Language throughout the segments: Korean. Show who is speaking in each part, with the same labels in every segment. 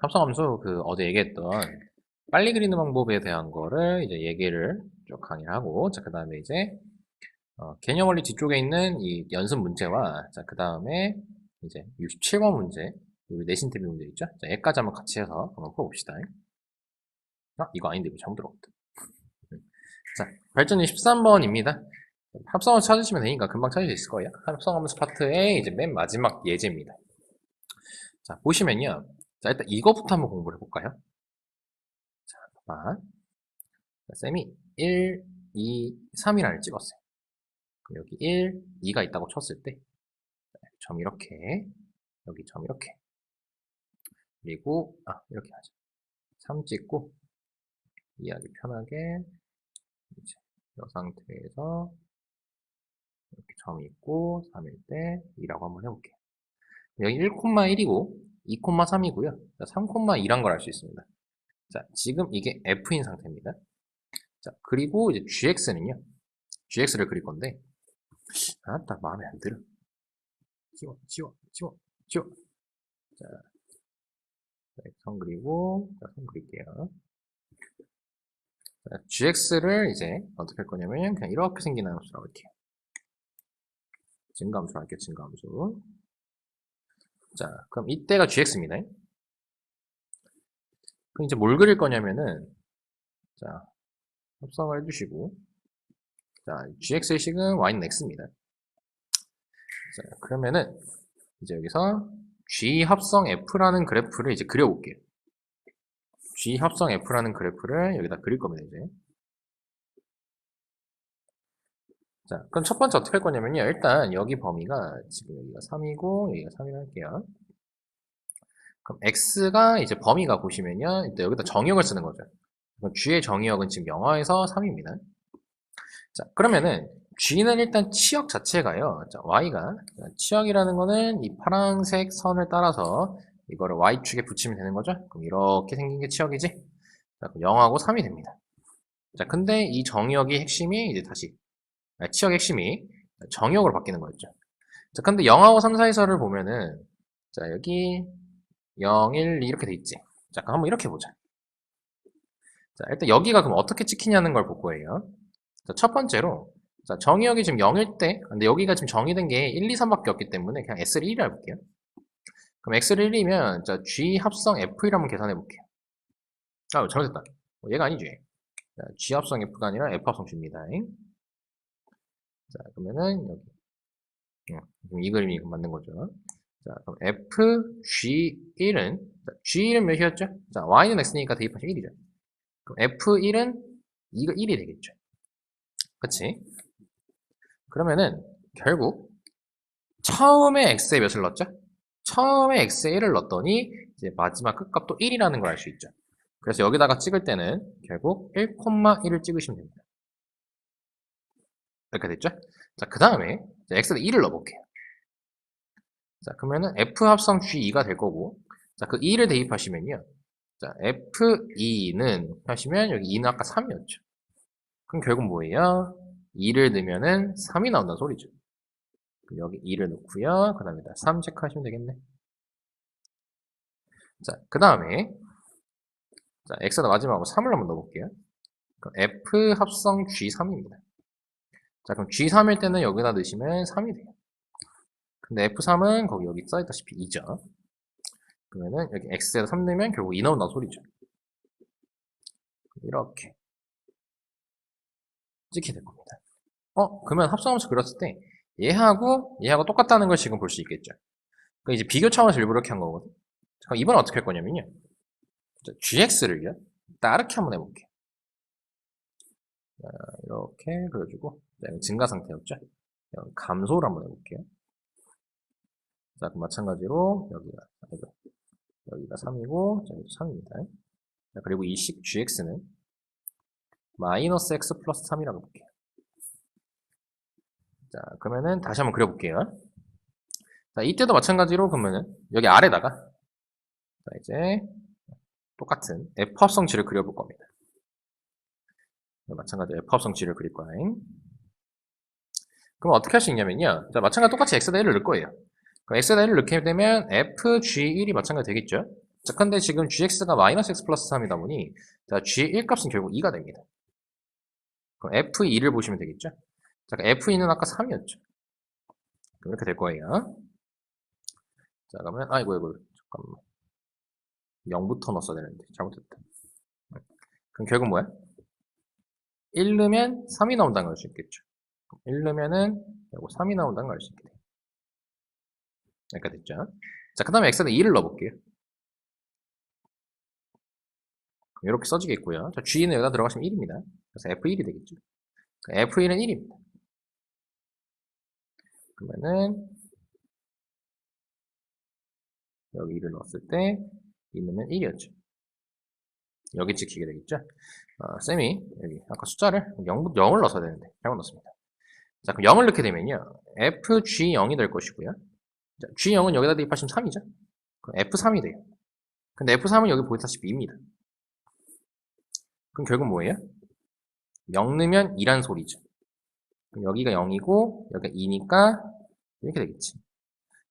Speaker 1: 합성함수 어제 얘기했던 빨리 그리는 방법에 대한 거를 이제 얘기를 쭉 강의를 하고, 자, 그 다음에 이제, 개념 원리 뒤쪽에 있는 이 연습 문제와, 자, 그 다음에 이제 67번 문제, 우리 내신 대비 문제 있죠? 자, 얘까지 한번 같이 해서 한번 풀어봅시다. 이거 아닌데, 이거 잘못 들어갔다. 자, 발전이 13번입니다. 합성함수 찾으시면 되니까 금방 찾을 수 있을 거예요. 합성함수 파트의 이제 맨 마지막 예제입니다. 자, 보시면요. 자, 일단 이거부터 한번 공부를 해볼까요? 자, 봐봐. 쌤이 1, 2, 3이라를 찍었어요. 그럼 여기 1, 2가 있다고 쳤을 때, 점 이렇게, 여기 점 이렇게. 그리고, 이렇게 하죠. 3 찍고, 이해하기 편하게, 이제, 이 상태에서, 이렇게 점이 있고, 3일 때, 2라고 한번 해볼게요. 여기 1,1이고, 2,3이고요. 3,2란 걸 알 수 있습니다. 자, 지금 이게 F인 상태입니다. 자, 그리고 이제 GX는요. GX를 그릴 건데, 딱 마음에 안 들어. 지워. 자, 선 그리고, 자, 선 그릴게요. 자, GX를 이제 어떻게 할 거냐면, 그냥 이렇게 생긴 함수라고 할게요. 증가함수로 할게요, 증가함수. 자, 그럼 이때가 GX입니다. 그럼 이제 뭘 그릴 거냐면은, 자, 합성을 해주시고, 자, GX의 식은 Y는 X입니다. 자, 그러면은, 이제 여기서 G 합성 F라는 그래프를 이제 그려볼게요. G 합성 F라는 그래프를 여기다 그릴 겁니다, 이제. 자, 그럼 첫 번째 어떻게 할 거냐면요. 일단 여기 범위가 지금 여기가 3이고 여기가 3이라 할게요. 그럼 X가 이제 범위가 보시면요. 일단 여기다 정의역을 쓰는 거죠. 그럼 G의 정의역은 지금 0에서 3입니다. 자, 그러면은 G는 일단 치역 자체가요. 자, Y가 치역이라는 거는 이 파란색 선을 따라서 이거를 Y축에 붙이면 되는 거죠. 그럼 이렇게 생긴 게 치역이지. 자, 그럼 0하고 3이 됩니다. 자, 근데 이 정의역의 핵심이 이제 다시 치역 핵심이 정의역으로 바뀌는 거였죠. 자, 근데 0하고 3 사이서를 보면은 자, 여기 0, 1, 2 이렇게 돼 있지. 자, 그럼 한번 이렇게 보자. 자, 일단 여기가 그럼 어떻게 찍히냐는 걸 볼 거예요. 자, 첫 번째로 자, 정의역이 지금 0일 때 근데 여기가 지금 정의된 게 1, 2, 3밖에 없기 때문에 그냥 S를 1이라 해볼게요. 그럼 X를 1이면 자, G 합성 F1 한번 계산해 볼게요. 잘못했다. 얘가 아니지. 자, G 합성 F가 아니라 F 합성 G입니다. 자, 그러면은 여기 이 그림이 맞는 거죠. 자, 그럼 FG1은 G1은 몇이었죠? 자, Y는 X니까 대입하시면 1이죠. 그럼 F1은 이거 1이 되겠죠. 그치? 그러면은 결국 처음에 X에 몇을 넣었죠? 처음에 X에 1을 넣었더니 이제 마지막 끝값도 1이라는 걸 알 수 있죠. 그래서 여기다가 찍을 때는 결국 1,1을 찍으시면 됩니다. 이렇게 됐죠? 자, 그 다음에 X에다 2를 넣어볼게요. 자, 그러면은 F 합성 G2가 될 거고, 자, 그 2를 대입하시면요. 자, F2는 하시면 여기 2는 아까 3이었죠. 그럼 결국 뭐예요? 2를 넣으면은 3이 나온다는 소리죠. 그럼 여기 2를 넣고요. 그 다음에 3 체크하시면 되겠네. 자, 그 다음에 자, X에다 마지막으로 3을 한번 넣어볼게요. 그럼 F 합성 G3입니다. 자, 그럼 G3일 때는 여기다 넣으시면 3이 돼요. 근데 F3은 거기 여기 써있다시피 2죠. 그러면은 여기 X에다 3 넣으면 결국 2 나온다는 소리죠. 이렇게 찍게 될 겁니다. 그러면 합성함수 그렸을 때 얘하고 똑같다는 걸 지금 볼 수 있겠죠. 그러니까 이제 비교 차원에서 일부러 이렇게 한 거거든. 그럼 이번엔 어떻게 할 거냐면요. GX를요. 따르게 한번 해볼게요. 자, 이렇게 그려주고 증가 상태였죠. 감소를 한번 해볼게요. 자, 그럼 마찬가지로 여기가 3이고 여기도 3입니다. 자, 그리고 이 식 GX는 마이너스 X 플러스 3이라고 볼게요. 자, 그러면은 다시 한번 그려볼게요. 자, 이때도 마찬가지로 그러면은 여기 아래다가 자, 이제 똑같은 F 합성 G를 그려볼 겁니다. 마찬가지로 F 합성 G를 그릴 거예요. 그럼 어떻게 할 수 있냐면요. 자, 마찬가지로 똑같이 X에다 1을 넣을 거예요. 그럼 X에다 1을 넣게 되면 FG1이 마찬가지 되겠죠? 자, 근데 지금 gx가 마이너스 x 플러스 3이다 보니 자, g1 값은 결국 2가 됩니다. 그럼 f2를 보시면 되겠죠? 자, f2는 아까 3이었죠. 그럼 이렇게 될 거예요. 자, 그러면 아이고 잠깐만 0부터 넣었어야 되는데 잘못했다. 그럼 결국 뭐야? 1 넣으면 3이 나온다는 걸 알 수 있겠죠. 1 넣으면은 결국 3이 나온다는 걸 알 수 있게 돼요. 여기까지 됐죠? 자, 그 다음에 x에다 2를 넣어볼게요. 이렇게 써지겠고요. 자, g는 여기다 들어가시면 1입니다. 그래서 f1이 되겠죠. f1은 1입니다. 그러면은 여기 2를 넣었을 때 2 넣으면 1이었죠. 여기 찍히게 되겠죠. 쌤이 여기 아까 숫자를 0을 넣어야 되는데 잘못 넣었습니다. 자, 그럼 0을 넣게 되면요. fg0이 될 것이고요. 자, g0은 여기다 대입하시면 3이죠. 그럼 f3이 돼요. 근데 f3은 여기 보시다시피 2입니다. 그럼 결국 뭐예요? 0 넣으면 2란 소리죠. 그럼 여기가 0이고 여기가 2니까 이렇게 되겠지.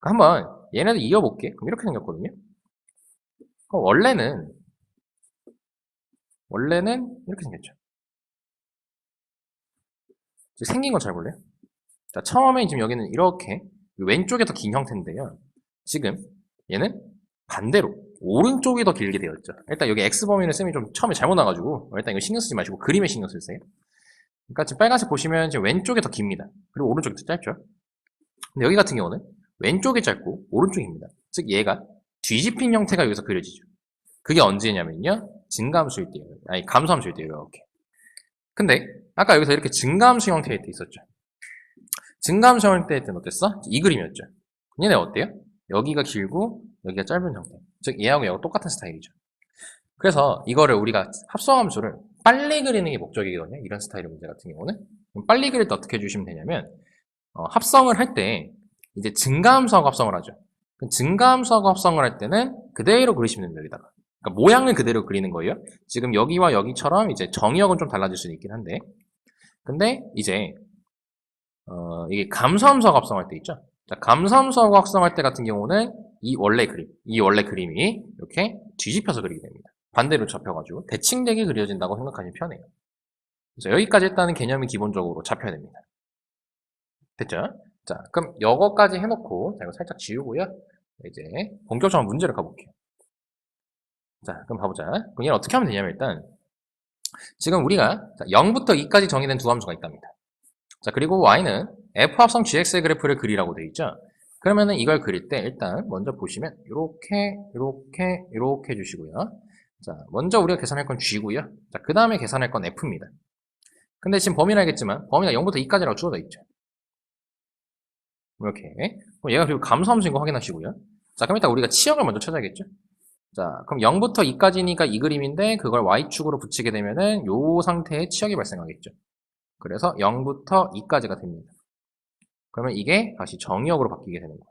Speaker 1: 그럼 한번 얘네들 이어볼게. 그럼 이렇게 생겼거든요. 그럼 원래는 이렇게 생겼죠. 생긴 건 잘 볼래요? 자, 처음에 지금 여기는 이렇게 왼쪽에 더 긴 형태인데요. 지금 얘는 반대로 오른쪽이 더 길게 되어 있죠. 일단 여기 X범위는 쌤이 좀 처음에 잘못 나가지고 일단 이거 신경 쓰지 마시고 그림에 신경 쓰세요. 그러니까 지금 빨간색 보시면 지금 왼쪽이 더 깁니다. 그리고 오른쪽이 더 짧죠. 근데 여기 같은 경우는 왼쪽이 짧고 오른쪽입니다. 즉 얘가 뒤집힌 형태가 여기서 그려지죠. 그게 언제냐면요. 증가함수일 때예요. 아니 감소함수일 때예요. 이렇게. 근데 아까 여기서 이렇게 증가함수 형태일 때 있었죠. 증가함수 형태일 때는 어땠어? 이 그림이었죠. 얘네 어때요? 여기가 길고 여기가 짧은 형태. 즉 얘하고 얘하고 똑같은 스타일이죠. 그래서 이거를 우리가 합성함수를 빨리 그리는 게 목적이거든요. 이런 스타일의 문제 같은 경우는. 그럼 빨리 그릴 때 어떻게 해주시면 되냐면 합성을 할 때 이제 증가함수하고 합성을 하죠. 증가함수하고 합성을 할 때는 그대로 그리시면 됩니다. 여기다가. 그러니까 모양을 그대로 그리는 거예요. 지금 여기와 여기처럼 이제 정의역은 좀 달라질 수는 있긴 한데 근데 이제 이게 감소함수하고 합성할 때 있죠. 자, 감소함수하고 합성할 때 같은 경우는 이 원래 그림이 이렇게 뒤집혀서 그리게 됩니다. 반대로 접혀가지고 대칭되게 그려진다고 생각하시면 편해요. 그래서 여기까지 일단은 개념이 기본적으로 잡혀야 됩니다. 됐죠? 자, 그럼 이거까지 해놓고 자, 이거 살짝 지우고요. 이제 본격적으로 문제를 가볼게요. 자, 그럼 봐보자. 그럼 얘는 어떻게 하면 되냐면 일단 지금 우리가 0부터 2까지 정의된 두 함수가 있답니다. 자, 그리고 y는 f 합성 gx의 그래프를 그리라고 되어 있죠. 그러면은 이걸 그릴 때 일단 먼저 보시면 이렇게 해주시고요. 자, 먼저 우리가 계산할 건 g고요. 자, 그 다음에 계산할 건 f입니다. 근데 지금 범위는 알겠지만 범위가 0부터 2까지라고 주어져 있죠. 이렇게. 그럼 얘가 그리고 감소함수인 거 확인하시고요. 자, 그럼 일단 우리가 치역을 먼저 찾아야겠죠. 자, 그럼 0부터 2까지니까 이 그림인데 그걸 y축으로 붙이게 되면은 요 상태의 치역이 발생하겠죠. 그래서 0부터 2까지가 됩니다. 그러면 이게 다시 정의역으로 바뀌게 되는 거예요.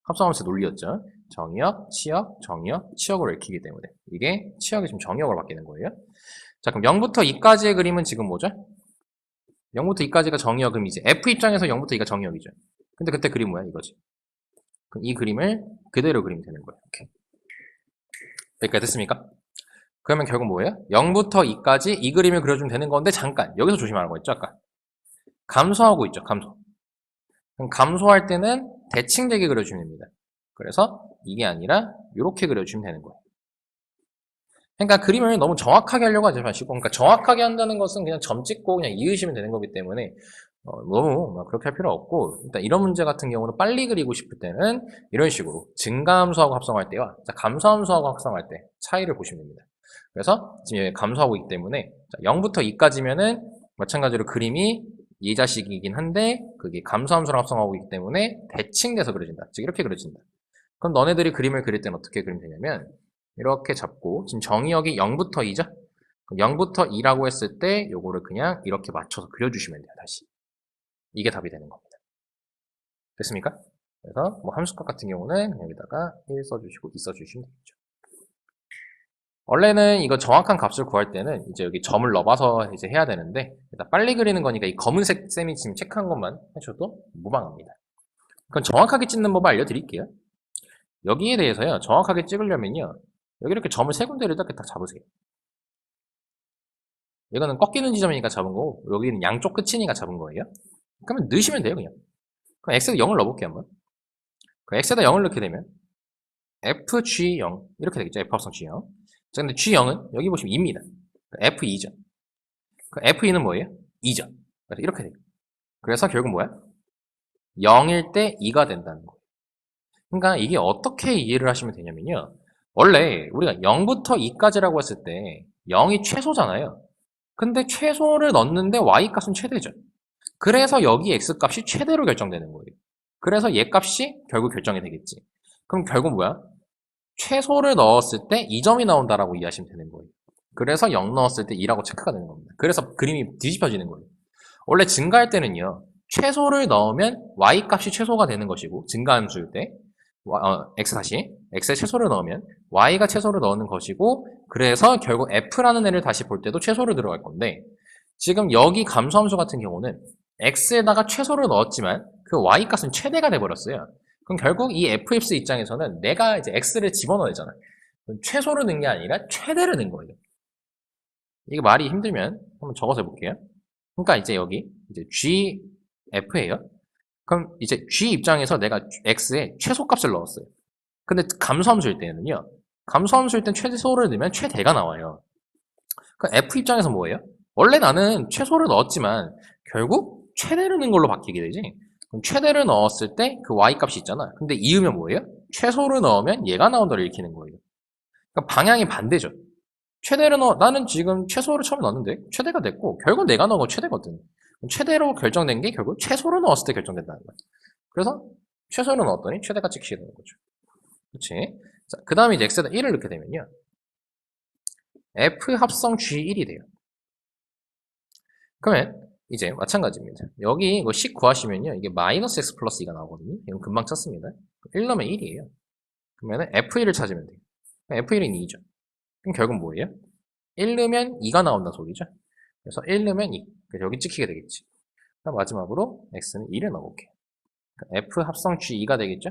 Speaker 1: 합성함수 논리였죠. 정의역, 치역, 정의역, 치역으로 읽히기 때문에 이게 치역이 지금 정의역으로 바뀌는 거예요. 자, 그럼 0부터 2까지의 그림은 지금 뭐죠? 0부터 2까지가 정의역은 이제 F 입장에서 0부터 2가 정의역이죠. 근데 그때 그림 뭐야? 이거지. 그럼 이 그림을 그대로 그리면 되는 거예요. 이렇게. 여기까지 됐습니까? 그러면 결국 뭐예요? 0부터 2까지 이 그림을 그려주면 되는 건데 잠깐 여기서 조심하는 거 있죠 아까 감소하고 있죠. 감소. 그럼 감소할 때는 대칭되게 그려주면 됩니다. 그래서 이게 아니라 이렇게 그려주면 되는 거예요. 그러니까 그림을 너무 정확하게 하려고 하지 마시고 그러니까 정확하게 한다는 것은 그냥 점 찍고 그냥 이으시면 되는 거기 때문에 너무 그렇게 할 필요 없고 일단 이런 문제 같은 경우는 빨리 그리고 싶을 때는 이런 식으로 증가함수하고 합성할 때와 감소함수하고 합성할 때 차이를 보시면 됩니다. 그래서 지금 감소하고 있기 때문에 0부터 2까지면은 마찬가지로 그림이 이 자식이긴 한데 그게 감소함수랑 합성하고 있기 때문에 대칭돼서 그려진다. 즉 이렇게 그려진다. 그럼 너네들이 그림을 그릴 때는 어떻게 그리면 되냐면 이렇게 잡고 지금 정의역이 0부터 2죠? 0부터 2라고 했을 때 요거를 그냥 이렇게 맞춰서 그려주시면 돼요. 다시. 이게 답이 되는 겁니다. 됐습니까? 그래서 뭐 함수값 같은 경우는 여기다가 1 써주시고 2 써주시면 되겠죠. 원래는 이거 정확한 값을 구할 때는 이제 여기 점을 넣어봐서 이제 해야 되는데 일단 빨리 그리는 거니까 이 검은색 쌤이 지금 체크한 것만 하셔도 무방합니다. 그럼 정확하게 찢는 법을 알려드릴게요. 여기에 대해서요, 정확하게 찍으려면요, 여기 이렇게 점을 세 군데를 이렇게 딱 잡으세요. 이거는 꺾이는 지점이니까 잡은 거고, 여기는 양쪽 끝이니까 잡은 거예요. 그러면 넣으시면 돼요, 그냥. 그럼 x에다 0을 넣어볼게요, 한번. 그 x에다 0을 넣게 되면, fg0, 이렇게 되겠죠, f합성 g0. 자, 근데 g0은 여기 보시면 2입니다. f2죠. 그 f2는 뭐예요? 2죠. 그래서 이렇게 돼요. 그래서 결국 뭐야? 0일 때 2가 된다는 거예요. 그러니까 이게 어떻게 이해를 하시면 되냐면요. 원래 우리가 0부터 2까지라고 했을 때 0이 최소잖아요. 근데 최소를 넣는데 y 값은 최대죠. 그래서 여기 x 값이 최대로 결정되는 거예요. 그래서 얘 값이 결국 결정이 되겠지. 그럼 결국 뭐야? 최소를 넣었을 때 2점이 나온다라고 이해하시면 되는 거예요. 그래서 0 넣었을 때 2라고 체크가 되는 겁니다. 그래서 그림이 뒤집혀지는 거예요. 원래 증가할 때는요. 최소를 넣으면 y 값이 최소가 되는 것이고 증가함수일 때 x 다시 x의 최소를 넣으면 y가 최소를 넣는 것이고 그래서 결국 f라는 애를 다시 볼 때도 최소를 들어갈 건데 지금 여기 감소함수 같은 경우는 x에다가 최소를 넣었지만 그 y 값은 최대가 돼버렸어요. 그럼 결국 이 fx 입장에서는 내가 이제 x를 집어넣어야 되잖아. 최소를 넣은 게 아니라 최대를 넣은 거예요. 이게 말이 힘들면 한번 적어서 해볼게요. 그러니까 이제 여기 이제 gf예요. 그럼 이제 g 입장에서 내가 x에 최소값을 넣었어요. 근데 감소함수일 때는요. 감소함수일 땐 최소를 넣으면 최대가 나와요. 그럼 f 입장에서 뭐예요? 원래 나는 최소를 넣었지만 결국 최대를 넣은 걸로 바뀌게 되지. 그럼 최대를 넣었을 때 그 y 값이 있잖아. 근데 이으면 뭐예요? 최소를 넣으면 얘가 나온다를 읽히는 거예요. 그러니까 방향이 반대죠. 최대를 나는 지금 최소를 처음에 넣었는데 최대가 됐고 결국 내가 넣은 건 최대거든. 최대로 결정된 게 결국 최소를 넣었을 때 결정된다는 거야. 그래서 최소를 넣었더니 최대가 찍히게 되는 거죠. 그렇지? 자, 그 다음에 이제 x에다 1을 넣게 되면요. f 합성 g1이 돼요. 그러면 이제 마찬가지입니다. 여기 이거 식 구하시면요. 이게 마이너스 x 플러스 2가 나오거든요. 이건 금방 쳤습니다. 1 넣으면 1이에요. 그러면 f1을 찾으면 돼요. f1은 2죠. 그럼 결국 뭐예요? 1 넣으면 2가 나온다 소리죠. 그래서 1 넣으면 2. 그래서 여기 찍히게 되겠지. 그럼 마지막으로 x는 2를 넣어볼게요. f 합성 g2가 되겠죠?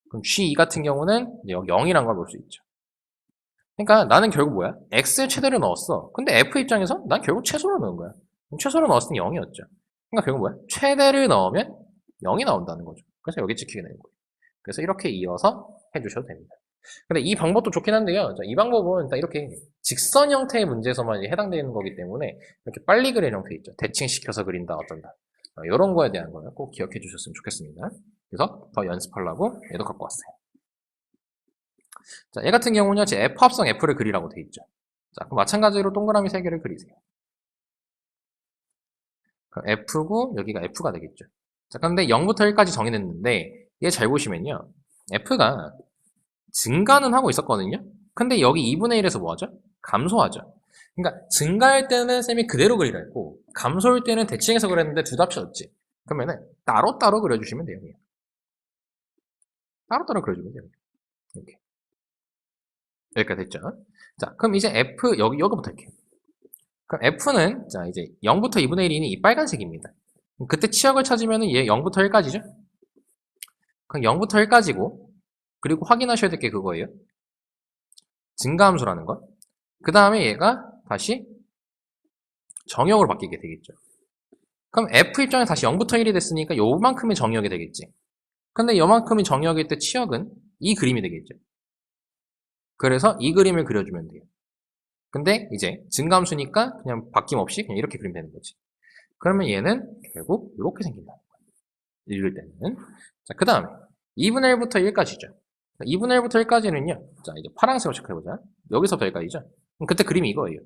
Speaker 1: 그럼 g2 같은 경우는 여기 0이란 걸 볼 수 있죠. 그러니까 나는 결국 뭐야? x의 최대를 넣었어. 근데 f 입장에서 난 결국 최소를 넣은 거야. 그럼 최소를 넣었을 때 0이었죠. 그러니까 결국 뭐야? 최대를 넣으면 0이 나온다는 거죠. 그래서 여기 찍히게 되는 거예요. 그래서 이렇게 이어서 해주셔도 됩니다. 근데 이 방법도 좋긴 한데요. 이 방법은 딱 이렇게 직선 형태의 문제에서만 해당되는 거기 때문에 이렇게 빨리 그리는 형태 있죠. 대칭시켜서 그린다 어쩐다. 이런 거에 대한 거는 꼭 기억해 주셨으면 좋겠습니다. 그래서 더 연습하려고 얘도 갖고 왔어요. 자, 얘 같은 경우는요, 제 F 합성 F를 그리라고 돼 있죠. 자, 그럼 마찬가지로 동그라미 3개를 그리세요. 그럼 F고, 여기가 F가 되겠죠. 자, 그런데 0부터 1까지 정해냈는데, 얘 잘 보시면요. F가 증가는 하고 있었거든요. 근데 여기 2분의 1에서 뭐 하죠? 감소하죠. 그러니까 증가할 때는 쌤이 그대로 그리라 했고, 감소할 때는 대칭해서 그렸는데 둘 다 합쳐졌지. 그러면은 따로따로 그려주시면 돼요. 그냥. 따로따로 그려주면 돼요. 이렇게. 여기까지 됐죠? 자, 그럼 이제 F, 여기부터 할게요. 그럼 F는, 자, 이제 0부터 2분의 1이니 이 빨간색입니다. 그때 치역을 찾으면 얘 0부터 1까지죠? 그럼 0부터 1까지고, 그리고 확인하셔야 될 게 그거예요. 증가함수라는 것. 그 다음에 얘가 다시 정역으로 바뀌게 되겠죠. 그럼 F 입장에 다시 0부터 1이 됐으니까 요만큼의 정역이 되겠지. 근데 요만큼의 정역일 때 치역은 이 그림이 되겠죠. 그래서 이 그림을 그려주면 돼요. 근데 이제 증가함수니까 그냥 바뀜없이 그냥 이렇게 그리면 되는 거지. 그러면 얘는 결국 이렇게 생긴다. 읽을 때는. 자, 그 다음에 2분의 1부터 1까지죠. 2분의 1부터 1까지는요. 자, 이제 파란색으로 체크해보자. 여기서부터 여기까지죠. 그럼 그때 그림이 이거예요.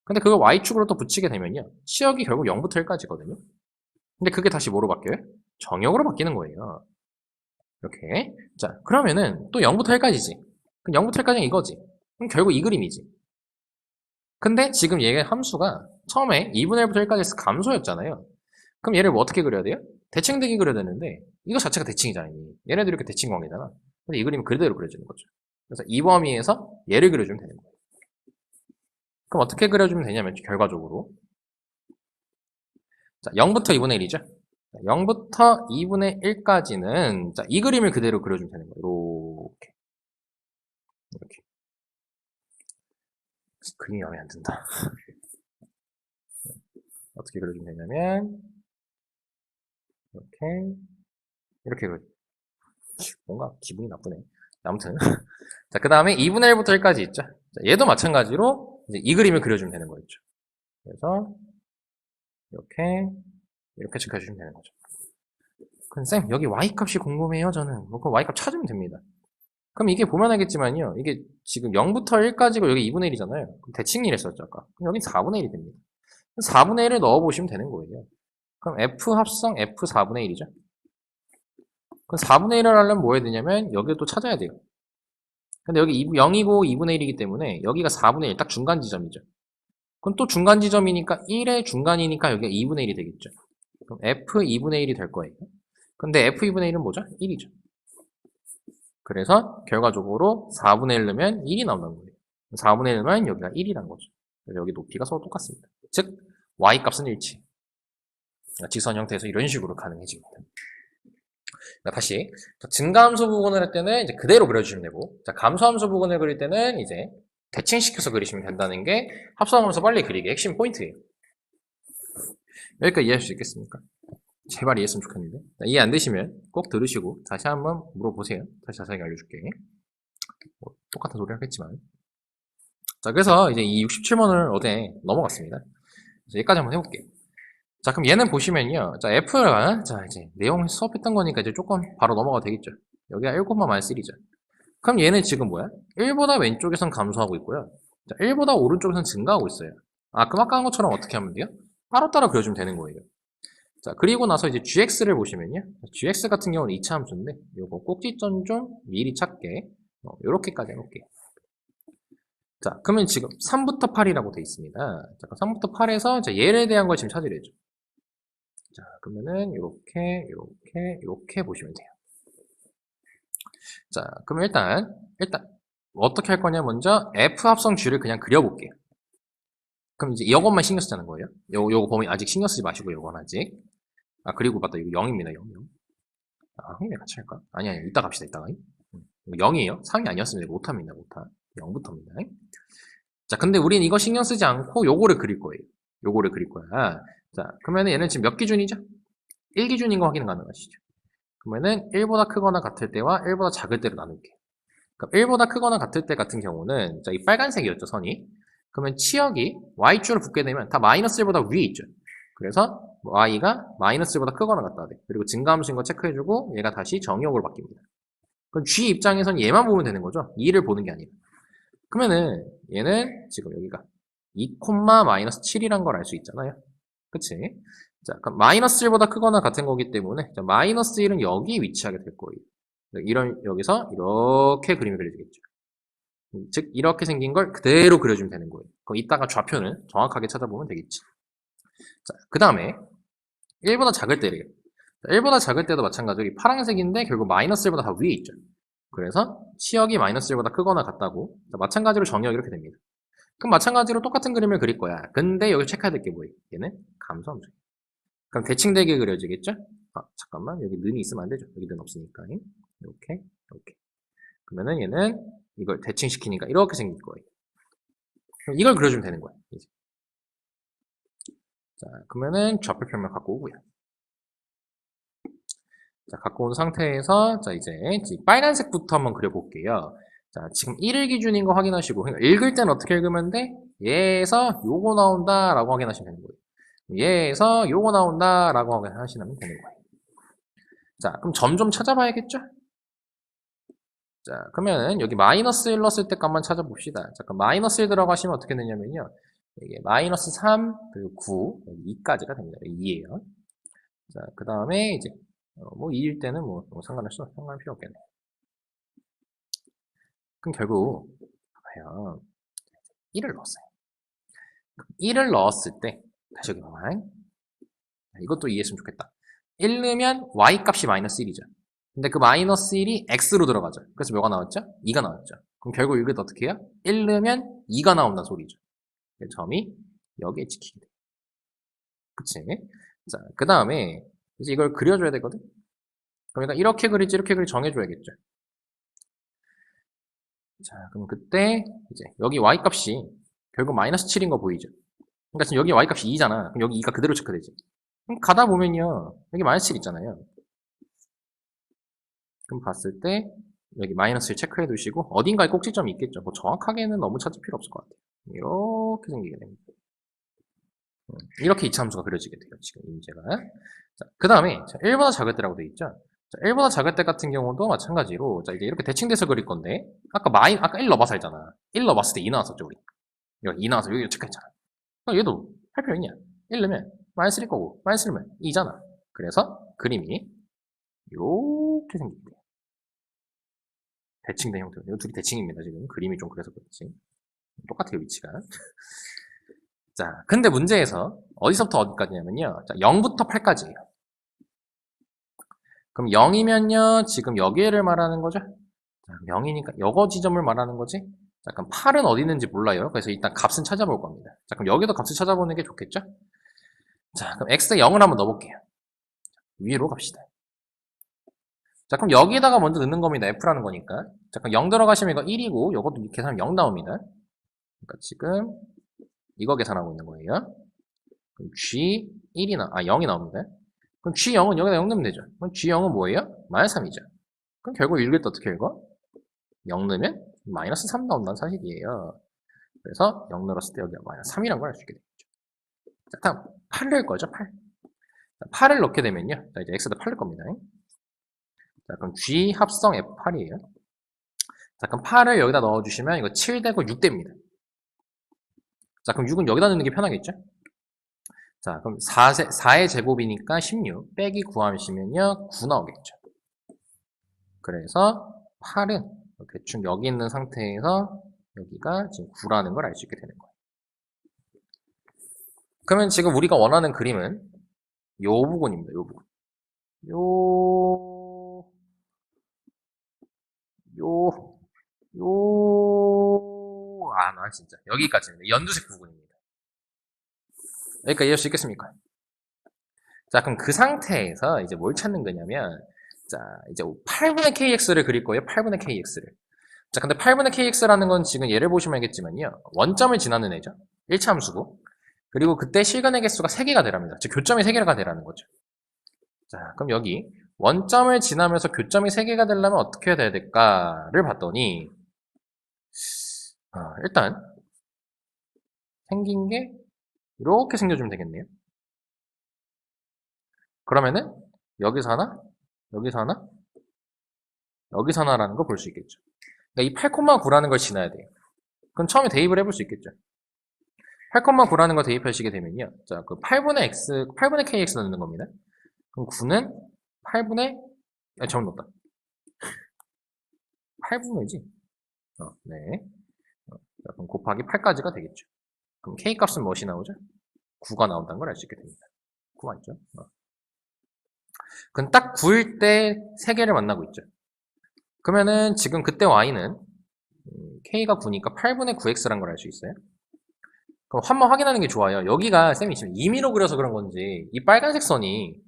Speaker 1: 근데 그걸 Y축으로 또 붙이게 되면요. 치역이 결국 0부터 1까지거든요. 근데 그게 다시 뭐로 바뀌어요? 정역으로 바뀌는 거예요. 이렇게. 자, 그러면은 또 0부터 1까지지. 그럼 0부터 1까지는 이거지. 그럼 결국 이 그림이지. 근데 지금 얘의 함수가 처음에 2분의 1부터 1까지 감소였잖아요. 그럼 얘를 뭐 어떻게 그려야 돼요? 대칭되게 그려야 되는데 이거 자체가 대칭이잖아요. 얘네들이 이렇게 대칭관계잖아. 근데 이 그림은 그대로 그려지는 거죠. 그래서 이 범위에서 얘를 그려주면 되는 거예요. 그럼 어떻게 그려주면 되냐면 결과적으로 자, 0부터 2분의 1이죠. 0부터 2분의 1까지는 자, 이 그림을 그대로 그려주면 되는 거예요. 이렇게. 이렇게. 그림이 마음에 안 든다. 어떻게 그려주면 되냐면, 이렇게 그려. 뭔가 기분이 나쁘네. 아무튼. 자, 그 다음에 2분의 1부터 1까지 있죠. 자, 얘도 마찬가지로 이제 이 그림을 그려주면 되는 거였죠. 그래서, 이렇게 체크해주시면 되는 거죠. 그럼 쌤, 여기 y값이 궁금해요, 저는. 뭐, 그럼 y값 찾으면 됩니다. 그럼 이게 보면 알겠지만요. 이게 지금 0부터 1까지고 여기 2분의 1이잖아요. 그럼 대칭일 했었죠, 아까. 그럼 여긴 4분의 1이 됩니다. 4분의 1을 넣어보시면 되는 거예요. 그럼 f 합성 f 4분의 1이죠. 그럼 4분의 1을 하려면 뭐 해야 되냐면 여기를 또 찾아야 돼요. 근데 여기 0이고 2분의 1이기 때문에 여기가 4분의 1, 딱 중간 지점이죠. 그럼 또 중간 지점이니까 1의 중간이니까 여기가 2분의 1이 되겠죠. 그럼 f 2분의 1이 될 거예요. 근데 f 2분의 1은 뭐죠? 1이죠. 그래서 결과적으로 4분의 1 넣으면 1이 나온다는 거예요. 4분의 1 넣으면 여기가 1이라는 거죠. 그래서 여기 높이가 서로 똑같습니다. 즉 y값은 일치. 직선 형태에서 이런 식으로 가능해집니다. 다시 증가함수 부분을 할 때는 이제 그대로 그려주시면 되고, 자, 감소함수 부분을 그릴 때는 이제 대칭시켜서 그리시면 된다는 게 합성하면서 빨리 그리기 핵심 포인트예요. 여기까지 이해할 수 있겠습니까? 제발 이해했으면 좋겠는데. 이해 안 되시면 꼭 들으시고 다시 한번 물어보세요. 다시 자세하게 알려줄게. 뭐, 똑같은 소리 하겠지만. 자, 그래서 이제 이 67번을 어제 넘어갔습니다. 여기까지 한번 해볼게요. 자, 그럼 얘는 보시면요. 자, F가, 자, 이제 내용 수업했던 거니까 이제 조금 바로 넘어가도 되겠죠. 여기가 1,-1이죠. 그럼 얘는 지금 뭐야? 1보다 왼쪽에선 감소하고 있고요. 자, 1보다 오른쪽에선 증가하고 있어요. 아, 그럼 아까 한 것처럼 어떻게 하면 돼요? 따로따로 그려주면 되는 거예요. 자, 그리고 나서 이제 gx를 보시면요. gx 같은 경우는 2차 함수인데, 요거 꼭지점 좀 미리 찾게, 요렇게까지 해놓을게요. 자, 그러면 지금 3부터 8이라고 되어 있습니다. 자, 3부터 8에서 얘에 대한 걸 지금 찾으려죠. 자, 그러면은 이렇게 보시면 돼요. 자, 그러면 일단 어떻게 할 거냐 먼저 F 합성 G를 그냥 그려볼게요. 그럼 이제 이것만 신경 쓰자는 거예요. 요거 범위 아직 신경 쓰지 마시고 요건 아직. 아, 그리고 맞다. 이거 0입니다. 0. 아, 형님 같이 할까? 아니, 이따 갑시다. 이따가. 0이에요. 3이 아니었습니다. 못합니다. 못하. 0부터입니다. 자, 근데 우리는 이거 신경 쓰지 않고 요거를 그릴 거예요. 요거를 그릴 거야. 자, 그러면 얘는 지금 몇 기준이죠? 1기준인 거 확인 가능하시죠? 그러면은 1보다 크거나 같을 때와 1보다 작을 때로 나눌게요. 그럼 1보다 크거나 같을 때 같은 경우는 자, 이 빨간색이었죠, 선이. 그러면 치역이 y축으로 붙게 되면 다 마이너스 1보다 위에 있죠. 그래서 y가 마이너스 1보다 크거나 같다 돼. 그리고 증가함수인 거 체크해주고 얘가 다시 정의역으로 바뀝니다. 그럼 g 입장에선 얘만 보면 되는 거죠. 2를 보는 게 아니라. 그러면은 얘는 지금 여기가 2, 마이너스 7이란 걸 알 수 있잖아요. 그치? 자, 그럼 마이너스 1보다 크거나 같은 거기 때문에 자, 마이너스 1은 여기 위치하게 될 거예요. 여기서 이렇게 그림이 그려지겠죠. 즉 이렇게 생긴 걸 그대로 그려주면 되는 거예요. 그럼 이따가 좌표는 정확하게 찾아보면 되겠지. 자, 그 다음에 1보다 작을 때래요. 1보다 작을 때도 마찬가지로 이 파란색인데 결국 마이너스 1보다 다 위에 있죠. 그래서 치역이 마이너스 1보다 크거나 같다고. 자, 마찬가지로 정의역 이렇게 됩니다. 그럼 마찬가지로 똑같은 그림을 그릴 거야. 근데 여기 체크해야 될 게 뭐예요? 얘는 감소함수. 그럼 대칭되게 그려지겠죠? 아, 잠깐만. 여기 는이 있으면 안 되죠. 여기 는 없으니까. 이렇게. 그러면은 얘는 이걸 대칭시키니까 이렇게 생길 거예요. 그럼 이걸 그려주면 되는 거예요. 이제. 자, 그러면은 좌표평면 갖고 오고요. 자, 갖고 온 상태에서 자, 이제 빨간색부터 한번 그려볼게요. 자, 지금 1일 기준인 거 확인하시고 읽을 때는 어떻게 읽으면 돼? 얘에서 요거 나온다라고 확인하시면 되는 거예요. 얘에서 요거 나온다라고 확인하시면 되는 거예요. 자, 그럼 점 좀 찾아봐야겠죠? 자, 그러면 여기 마이너스 1 넣었을 때 값만 찾아봅시다. 자, 그럼 마이너스 1 들어가시면 어떻게 되냐면요. 이게 마이너스 3, 그리고 9, 2까지가 됩니다. 2예요. 자, 그 다음에 이제, 뭐 2일 때는 뭐 상관할 필요 없겠네. 그럼 결국, 과연 1을 넣었어요. 1을 넣었을 때, 다시 여기 봐봐요. 이것도 이해했으면 좋겠다. 1 넣으면 y 값이 마이너스 1이죠. 근데 그 마이너스 1이 x로 들어가죠. 그래서 뭐가 나왔죠? 2가 나왔죠. 그럼 결국 읽을 때 어떻게 해요? 1 넣으면 2가 나온다는 소리죠. 점이 여기에 찍히게 돼요. 그치? 자, 그 다음에 이제 이걸 그려줘야 되거든? 그러니까 이렇게 그릴지 이렇게 그릴지 정해줘야겠죠. 자, 그럼 그때 이제 여기 y 값이 결국 마이너스 7인 거 보이죠? 그러니까 지금 여기 y 값이 2잖아. 그럼 여기 2가 그대로 체크되지. 그럼 가다 보면요. 여기 마이너스 7 있잖아요. 그럼 봤을 때 여기 마이너스를 체크해 두시고 어딘가에 꼭지점이 있겠죠. 뭐 정확하게는 너무 찾을 필요 없을 것 같아요. 이렇게 생기게 됩니다. 이렇게 이차함수가 그려지게 돼요. 지금 이 문제가. 그 다음에 1보다 작을 때라고 되어 있죠. 자, 1보다 작을 때 같은 경우도 마찬가지로 자, 이제 이렇게 대칭돼서 그릴 건데 아까 1 넣어봐서 했잖아. 1 넣어봤을 때 2 나왔었죠, 우리. 여기 2 나와서 여기 체크했잖아. 그럼 얘도 할 필요 있냐? 1 넣으면 마이너스 1일 거고 마이너스 1면 2잖아. 그래서 그림이 이렇게 생기게 돼요. 대칭된 형태로. 이거 둘이 대칭입니다, 지금. 그림이 좀 그래서 그렇지. 똑같아요, 위치가. 자, 근데 문제에서 어디서부터 어디까지냐면요. 자, 0부터 8까지예요. 그럼 0이면요, 지금 여기를 말하는 거죠? 자, 0이니까 여거 지점을 말하는 거지? 자, 그럼 8은 어디 있는지 몰라요. 그래서 일단 값은 찾아볼 겁니다. 자, 그럼 여기도 값을 찾아보는 게 좋겠죠? 자, 그럼 x에 0을 한번 넣어볼게요. 위로 갑시다. 자, 그럼 여기다가 먼저 넣는 겁니다. f라는 거니까. 자, 그럼 0 들어가시면 이거 1이고, 요것도 계산하면 0 나옵니다. 그러니까 지금 이거 계산하고 있는 거예요. 그럼 G1이나, 0이 나옵니다. 그럼 G0은 여기다 0 넣으면 되죠. 그럼 G0은 뭐예요? 마이너스 3이죠. 그럼 결국 읽을 때 어떻게 읽어? 0 넣으면 마이너스 3 나온다는 사실이에요. 그래서 0 넣었을 때 여기가 마이너스 3이라는 걸 알 수 있게 되겠죠. 자, 다음 8 넣을 거죠, 8. 8을 넣게 되면요. 자, 이제 X에다 8 넣을 겁니다. 자, 그럼 G 합성 F8이에요. 자, 그럼 8을 여기다 넣어주시면 이거 7 되고 6 됩니다. 자, 그럼 6은 여기다 넣는 게 편하겠죠? 자, 그럼 4의 제곱이니까 16 빼기 9 하시면요 9 나오겠죠. 그래서 8은 대충 여기 있는 상태에서 여기가 지금 9라는 걸 알 수 있게 되는 거예요. 그러면 지금 우리가 원하는 그림은 요 부분입니다. 요 부분. 나 진짜. 여기까지입니다. 연두색 부분입니다. 여기까지 이해할 수 있겠습니까? 자, 그럼 그 상태에서 이제 뭘 찾는 거냐면, 자, 이제 8분의 kx를 그릴 거예요. 8분의 kx를. 자, 근데 8분의 kx라는 건 지금 예를 보시면 알겠지만요. 원점을 지나는 애죠. 1차 함수고. 그리고 그때 실근의 개수가 3개가 되랍니다. 즉, 교점이 3개가 되라는 거죠. 자, 그럼 여기 원점을 지나면서 교점이 3개가 되려면 어떻게 해야 될까를 봤더니, 일단 생긴 게 이렇게 생겨주면 되겠네요. 그러면은 여기서 하나, 여기서 하나, 여기서 하나라는 걸 볼 수 있겠죠. 그러니까 이 8,9라는 걸 지나야 돼요. 그럼 처음에 대입을 해볼 수 있겠죠. 8,9라는 걸 대입하시게 되면요. 자, 그 8분의 kx 넣는 겁니다. 그럼 9는 8분의, 잘못 넣었다. 8분의지? 네. 자, 그럼 곱하기 8까지가 되겠죠. 그럼 k 값은 무엇이 나오죠? 9가 나온다는 걸 알 수 있게 됩니다. 9 맞죠? 그럼 딱 9일 때 3개를 만나고 있죠. 그러면은 지금 그때 y는 k가 9니까 8분의 9x란 걸 알 수 있어요. 그럼 한번 확인하는 게 좋아요. 여기가 쌤이 지금 임의로 그려서 그런 건지 이 빨간색 선이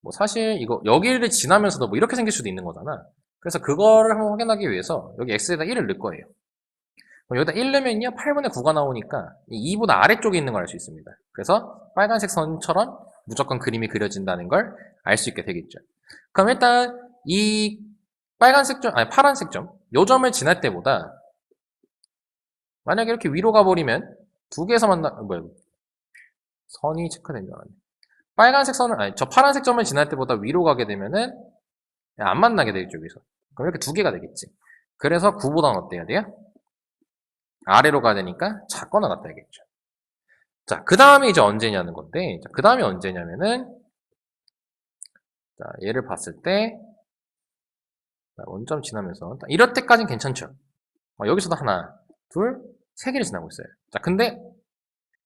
Speaker 1: 뭐 사실 이거 여기를 지나면서도 뭐 이렇게 생길 수도 있는 거잖아. 그래서 그거를 한번 확인하기 위해서 여기 x에다 1을 넣을 거예요. 그럼 여기다 1 넣으면요 8분의 9가 나오니까 이 2보다 아래쪽에 있는 걸 알 수 있습니다. 그래서 빨간색 선처럼 무조건 그림이 그려진다는 걸 알 수 있게 되겠죠. 그럼 일단 이 빨간색 점, 아니 파란색 점, 요 점을 지날 때보다 만약에 이렇게 위로 가버리면 두 개에서 선이 체크된 줄 알았네. 빨간색 선을, 아니 저 파란색 점을 지날 때보다 위로 가게 되면은 안 만나게 되겠죠, 여기서. 그럼 이렇게 두 개가 되겠지. 그래서 9보다는 어때야 돼요? 아래로 가야 되니까 작거나 같아야겠죠. 자, 그 다음에 이제 언제냐는 건데, 그 다음에 언제냐면은, 자, 얘를 봤을 때, 원점 지나면서, 이럴 때까지는 괜찮죠. 여기서도 하나, 둘, 세 개를 지나고 있어요. 자, 근데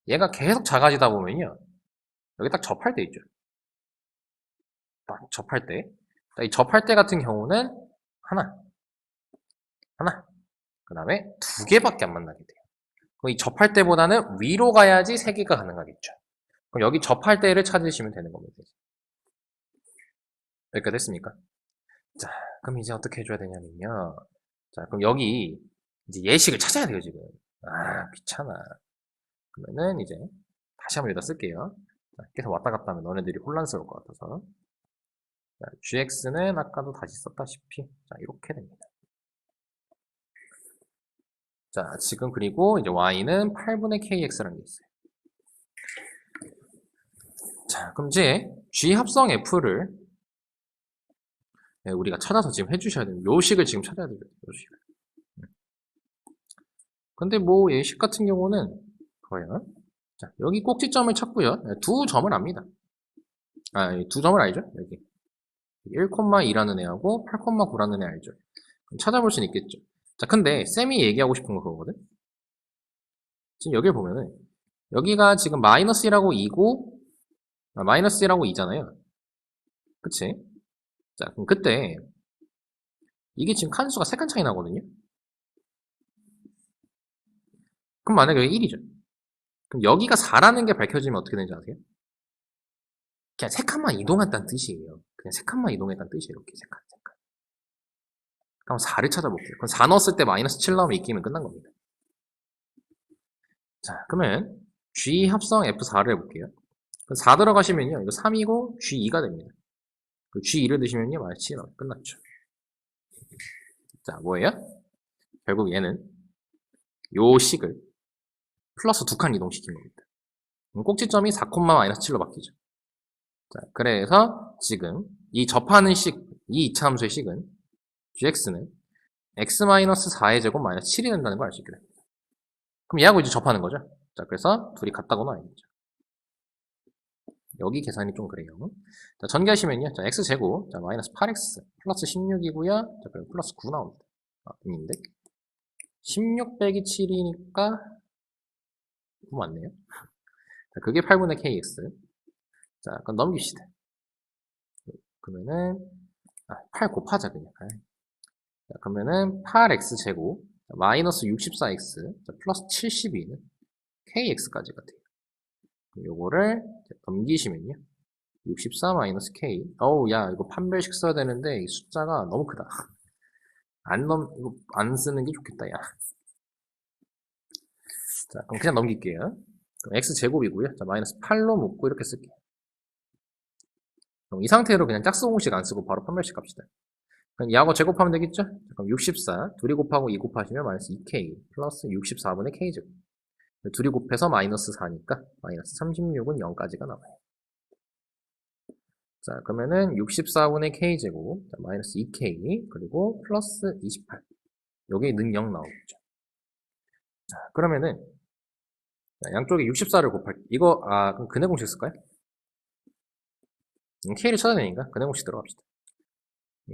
Speaker 1: 얘가 계속 작아지다 보면요. 여기 딱 접할 때 있죠. 딱 접할 때. 자, 이 접할 때 같은 경우는 하나, 그 다음에 두 개밖에 안 만나게 돼요. 그럼 이 접할 때보다는 위로 가야지 세 개가 가능하겠죠. 그럼 여기 접할 때를 찾으시면 되는 겁니다. 여기까지 됐습니까? 자, 그럼 이제 어떻게 해줘야 되냐면요. 자, 그럼 여기 이제 예식을 찾아야 돼요, 지금. 아, 귀찮아. 그러면은 이제 다시 한번 여기다 쓸게요. 자, 계속 왔다 갔다 하면 너네들이 혼란스러울 것 같아서. 자, gx는 아까도 다시 썼다시피 자, 이렇게 됩니다. 자, 지금 그리고 이제 y는 8분의 kx라는 게 있어요. 자, 그럼 이제 g 합성 f를 우리가 찾아서 지금 해주셔야 돼요. 요식을 지금 찾아야 돼요. 요식을. 근데 뭐 예식 같은 경우는 거예요. 자, 여기 꼭지점을 찾고요. 두 점을 압니다. 아, 두 점을 알죠? 여기 1,2라는 애하고 8,9라는 애 알죠? 그럼 찾아볼 수는 있겠죠. 자, 근데 쌤이 얘기하고 싶은 거 그거거든. 지금 여기를 보면은 여기가 지금 마이너스 1하고 2고 마이너스 1하고 2잖아요. 그치? 자, 그럼 그때 이게 지금 칸수가 3칸 차이 나거든요. 그럼 만약에 여기 1이죠. 그럼 여기가 4라는 게 밝혀지면 어떻게 되는지 아세요? 그냥 3칸만 이동했다는 뜻이에요. 그냥 3칸만 이동했다는 뜻이에요. 이렇게 3칸. 그럼 4를 찾아볼게요. 그럼 4 넣었을 때 마이너스 7 나오면 이 게임은 끝난 겁니다. 자, 그러면 G 합성 F4를 해볼게요. 4 들어가시면요. 이거 3이고 G2가 됩니다. 그 G2를 드시면요. 마이너스 7이 나와요. 끝났죠. 자, 뭐예요? 결국 얘는 요 식을 플러스 2칸 이동시킨 겁니다. 꼭지점이 4, 마이너스 7로 바뀌죠. 자, 그래서 지금 이 접하는 식, 이 이차함수의 식은 gx는 x-4의 제곱 마이너스 7이 된다는 걸 알 수 있게 됩니다. 그럼 얘하고 이제 접하는 거죠. 자, 그래서 둘이 같다고 나와야겠죠. 여기 계산이 좀 그래요. 자, 전개하시면요. 자, x제곱, 자, 마이너스 8x 플러스 16이고요. 자, 그리고 플러스 9 나옵니다. 아, 인데 16 빼기 7이니까 9 맞네요. 자, 그게 8분의 kx. 자, 그럼 넘깁시다. 그러면은 8 곱하자 그냥. 자, 그러면은 8x제곱 마이너스 64x 플러스 72는 kx까지가 돼요. 요거를 넘기시면요. 64 마이너스 k. 어우, 야, 이거 판별식 써야 되는데 이 숫자가 너무 크다. 이거 안 쓰는 게 좋겠다, 야. 자, 그럼 그냥 넘길게요. 그럼 x제곱이고요. 자, 마이너스 8로 묶고 이렇게 쓸게요. 그럼 이 상태로 그냥 짝수 공식 안 쓰고 바로 판별식 갑시다. 그럼 야거 제곱하면 되겠죠? 그럼 64, 둘이 곱하고 2 곱하시면 마이너스 2k 플러스 64분의 k제곱. 둘이 곱해서 마이너스 4니까 마이너스 36은 0까지가 나와요. 자, 그러면은 64분의 k제곱, 마이너스 2k, 그리고 플러스 28. 여기 는 0 나오겠죠. 자, 그러면은 양쪽에 64를 곱할게요. 이거, 그럼 근해 공식 쓸까요? k를 찾아야 되니까 근해 공식 들어갑시다.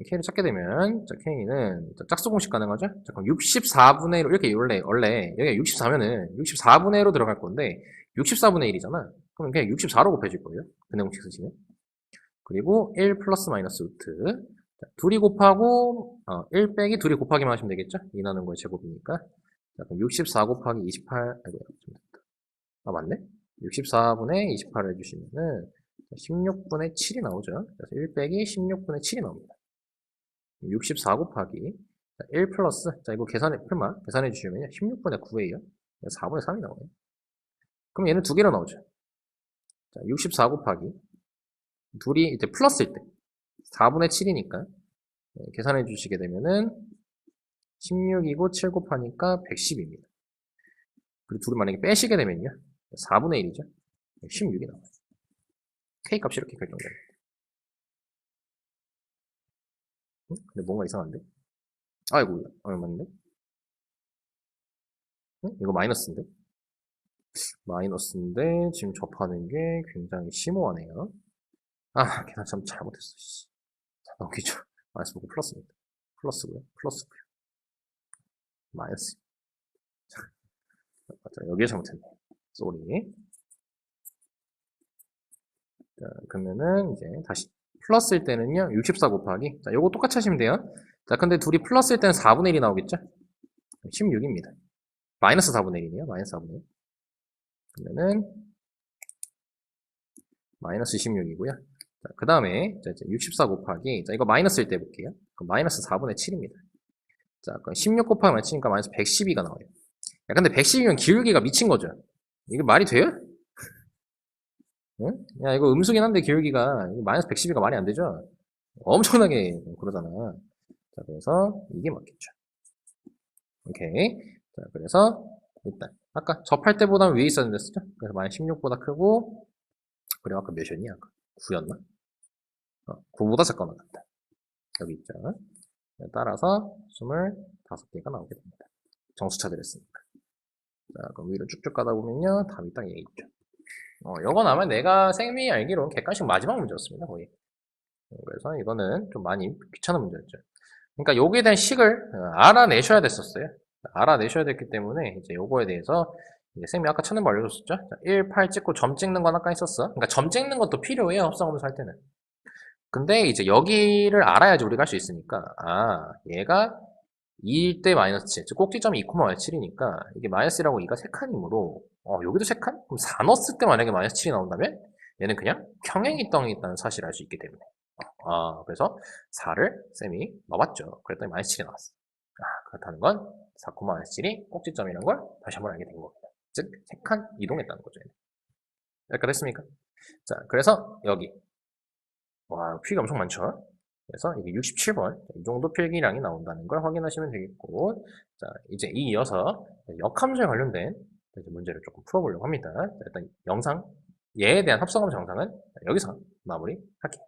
Speaker 1: k를 찾게 되면, 자, k는 짝수 공식 가능하죠? 자, 그럼 64분의 1로, 이렇게 원래, 여기가 64면은 64분의 1로 들어갈 건데, 64분의 1이잖아. 그럼 그냥 64로 곱해줄 거예요. 근해 공식 쓰시면. 그리고 1 플러스 마이너스 루트. 자, 둘이 곱하고, 1 빼기 둘이 곱하기만 하시면 되겠죠? 2 나눈 거의 제곱이니까. 자, 그럼 64 곱하기 28, 아이고, 좀 됐다. 맞네? 64분의 28을 해주시면은, 16분의 7이 나오죠? 그래서 1 빼기 16분의 7이 나옵니다. 64 곱하기 1 플러스, 자, 이거 계산해 주시면요. 16분의 9예요. 4분의 3이 나오네요. 그럼 얘는 두 개로 나오죠. 자, 64 곱하기 둘이 이제 플러스일 때 4분의 7이니까 계산해 주시게 되면은 16이고 7 곱하니까 110입니다. 그리고 둘을 만약에 빼시게 되면요. 4분의 1이죠. 16이 나와요. K 값이 이렇게 결정됩니다. 근데 뭔가 이상한데? 아이고, 맞는데? 이거 마이너스인데? 마이너스인데 지금 접하는 게 굉장히 심오하네요. 계산 참 잘못했어. 자, 넘기죠. 마이너스 보고 플러스입니다. 플러스고요. 플러스고요. 마이너스. 맞아, 여기에 잘못했네. 쏘리. 자, 그러면은 이제 다시 플러스일 때는요. 64 곱하기. 자, 요거 똑같이 하시면 돼요. 자, 근데 둘이 플러스일 때는 4분의 1이 나오겠죠? 16입니다. 마이너스 4분의 1이네요. 마이너스 4분의 1. 그러면은 마이너스 16이고요. 자, 그 다음에 64 곱하기. 자, 이거 마이너스일 때 볼게요. 그럼 마이너스 4분의 7입니다. 자, 그럼 16 곱하기 마이너스 치니까 마이너스 112가 나와요. 야, 근데 112면 기울기가 미친 거죠? 이게 말이 돼요? 응? 야, 이거 음수긴 한데 기울기가 마이너스 112가 말이 안 되죠? 엄청나게 그러잖아. 자, 그래서 이게 맞겠죠. 오케이. 자, 그래서 일단 아까 접할 때보다 위에 있었는데 쓰죠? 그래서 마이너스 16보다 크고, 그리고 아까 몇이었니? 아까 9였나? 9보다 작거나 같다. 여기 있죠. 따라서 25개가 나오게 됩니다. 정수차 드렸으니까. 자, 그럼 위로 쭉쭉 가다 보면요. 답이 딱 여기 있죠. 요건 아마 내가 생미 알기로 객관식 마지막 문제였습니다, 거의. 그래서 이거는 좀 많이 귀찮은 문제였죠. 그러니까 여기에 대한 식을 알아내셔야 됐었어요. 알아내셔야 됐기 때문에 이제 요거에 대해서 이제 쌤이 아까 찾는 거 알려줬었죠? 자, 1, 8 찍고 점 찍는 건 아까 있었어. 그러니까 점 찍는 것도 필요해요, 합성함수 할 때는. 근데 이제 여기를 알아야지 우리가 할 수 있으니까, 아, 얘가 2일 때 마이너스 7, 즉 꼭지점이 2, 마이너스 7이니까 이게 마이너스라고 2가 3칸이므로 여기도 3칸? 그럼 4 넣었을 때 만약에 마이너스 7이 나온다면 얘는 그냥 평행이 땅에 있다는 사실을 알 수 있기 때문에 그래서 4를 쌤이 넣어봤죠. 그랬더니 마이너스 7이 나왔어. 그렇다는 건 4, 마이너스 7이 꼭지점이라는 걸 다시 한번 알게 된 겁니다. 즉 3칸 이동했다는 거죠. 여기까지 됐습니까? 자, 그래서 여기 와, 필기 엄청 많죠? 그래서 이게 67번 이 정도 필기량이 나온다는 걸 확인하시면 되겠고, 자, 이제 이어서 역함수에 관련된 문제를 조금 풀어보려고 합니다. 자, 일단 영상 얘에 대한 합성함수 영상은 여기서 마무리할게요.